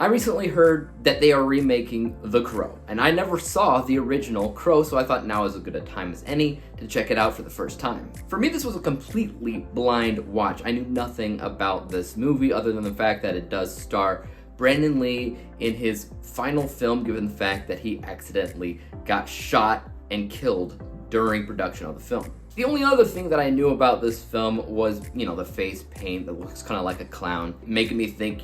I recently heard that they are remaking The Crow, and I never saw the original Crow, so I thought now is as good a time as any to check it out for the first time. For me, this was a completely blind watch. I knew nothing about this movie other than the fact that it does star Brandon Lee in his final film, given the fact that he accidentally got shot and killed during production of the film. The only other thing that I knew about this film was, the face paint that looks kind of like a clown, making me think,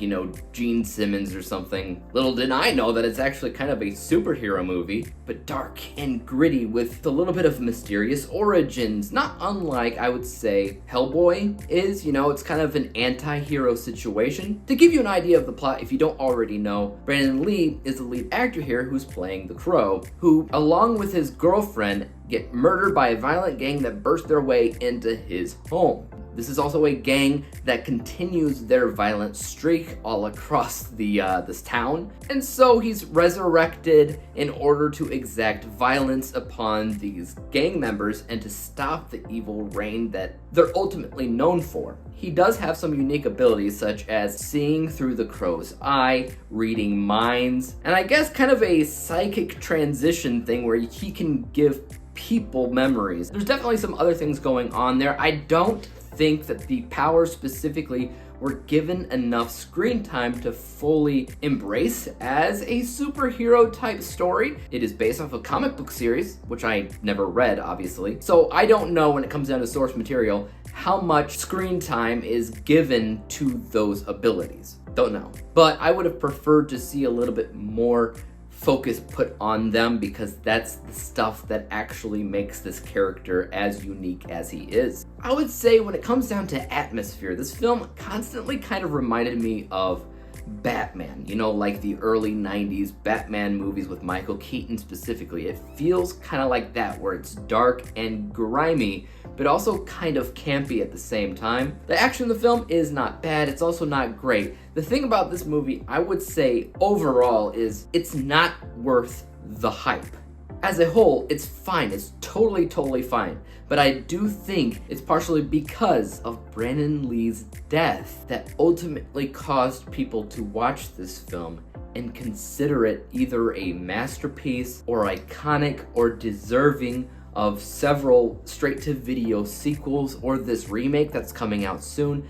Gene Simmons or something. Little did I know that it's actually kind of a superhero movie, but dark and gritty with a little bit of mysterious origins, not unlike, I would say, Hellboy is. It's kind of an anti-hero situation. To give you an idea of the plot, if you don't already know, Brandon Lee is the lead actor here who's playing the Crow, who, along with his girlfriend, get murdered by a violent gang that burst their way into his home. This is also a gang that continues their violent streak all across this town, and so he's resurrected in order to exact violence upon these gang members and to stop the evil reign that they're ultimately known for. He does have some unique abilities such as seeing through the Crow's eye, reading minds, and I guess kind of a psychic transition thing where he can give people memories. There's definitely some other things going on there. I don't think that the powers specifically were given enough screen time to fully embrace as a superhero type story. It is based off a comic book series, which I never read, obviously. So I don't know, when it comes down to source material, how much screen time is given to those abilities. Don't know. But I would have preferred to see a little bit more focus put on them, because that's the stuff that actually makes this character as unique as he is. I would say when it comes down to atmosphere, this film constantly kind of reminded me of Batman, like the early 90s Batman movies with Michael Keaton specifically. It feels kind of like that, where it's dark and grimy, but also kind of campy at the same time. The action in the film is not bad, it's also not great. The thing about this movie, I would say overall, is it's not worth the hype. As a whole, it's fine, it's totally fine, but I do think it's partially because of Brandon Lee's death that ultimately caused people to watch this film and consider it either a masterpiece or iconic or deserving of several straight-to-video sequels or this remake that's coming out soon.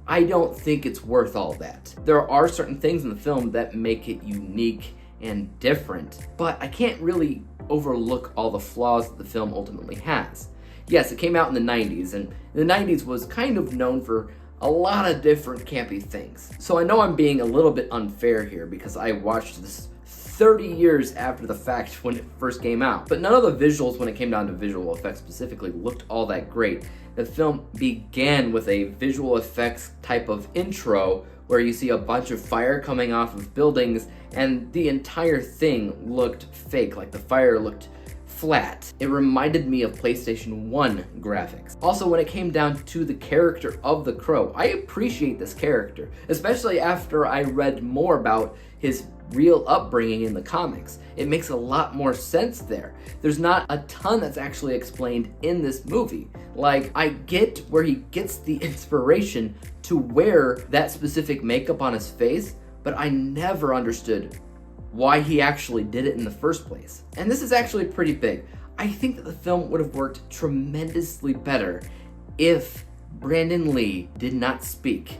I don't think it's worth all that. There are certain things in the film that make it unique and different, but I can't really overlook all the flaws that the film ultimately has. Yes, it came out in the 90s, and the 90s was kind of known for a lot of different campy things. So I know I'm being a little bit unfair here because I watched this 30 years after the fact when it first came out. But none of the visuals, when it came down to visual effects specifically, looked all that great. The film began with a visual effects type of intro where you see a bunch of fire coming off of buildings, and the entire thing looked fake, like the fire looked flat. It reminded me of PlayStation 1 graphics. Also, when it came down to the character of the Crow, I appreciate this character, especially after I read more about his real upbringing in the comics. It makes a lot more sense there. There's not a ton that's actually explained in this movie. Like, I get where he gets the inspiration to wear that specific makeup on his face, but I never understood why he actually did it in the first place. And this is actually pretty big. I think that the film would have worked tremendously better if Brandon Lee did not speak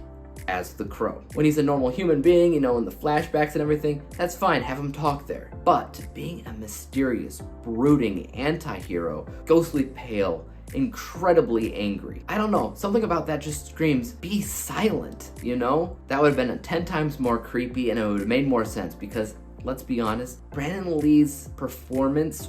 as the Crow. When he's a normal human being, in the flashbacks and everything, that's fine, have him talk there. But being a mysterious, brooding anti-hero, ghostly pale, incredibly angry, I don't know, something about that just screams, be silent, That would have been 10 times more creepy, and it would have made more sense because, let's be honest, Brandon Lee's performance,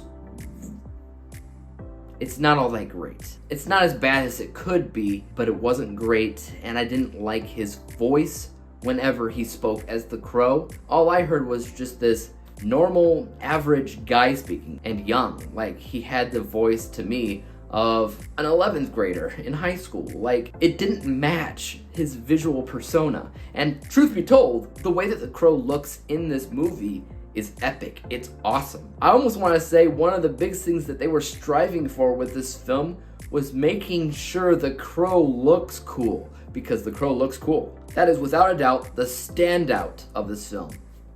it's not all that great. It's not as bad as it could be, but it wasn't great, and I didn't like his voice whenever he spoke as the Crow. All I heard was just this normal, average guy speaking, and young. Like, he had the voice, to me, of an 11th grader in high school. Like, it didn't match his visual persona. And truth be told, the way that the Crow looks in this movie is epic. It's awesome. I almost want to say one of the biggest things that they were striving for with this film was making sure the Crow looks cool, because the Crow looks cool. That is without a doubt the standout of this film.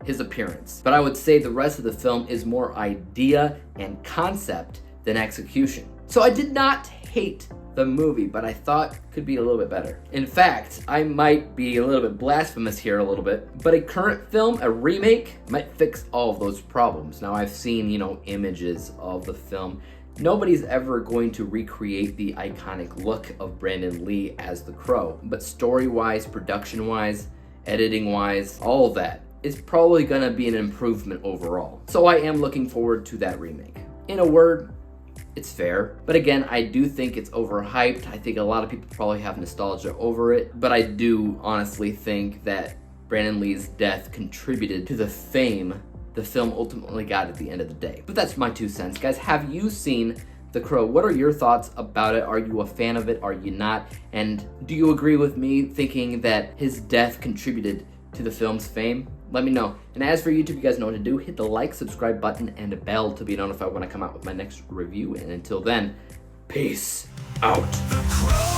his appearance. But I would say the rest of the film is more idea and concept than execution. So I did not hate the movie, but I thought could be a little bit better. In fact, I might be a little bit blasphemous here a little bit, but a current film, a remake, might fix all of those problems. Now I've seen, images of the film. Nobody's ever going to recreate the iconic look of Brandon Lee as the Crow, but story-wise, production-wise, editing-wise, all of that is probably gonna be an improvement overall. So I am looking forward to that remake. In a word, it's fair, but again, I do think it's overhyped. I think a lot of people probably have nostalgia over it, but I do honestly think that Brandon Lee's death contributed to the fame the film ultimately got at the end of the day. But that's my 2 cents. Guys, have you seen The Crow? What are your thoughts about it? Are you a fan of it? Are you not? And do you agree with me thinking that his death contributed to the film's fame? Let me know. And as for YouTube, you guys know what to do. Hit the like, subscribe button, and a bell to be notified when I come out with my next review. And until then, peace out.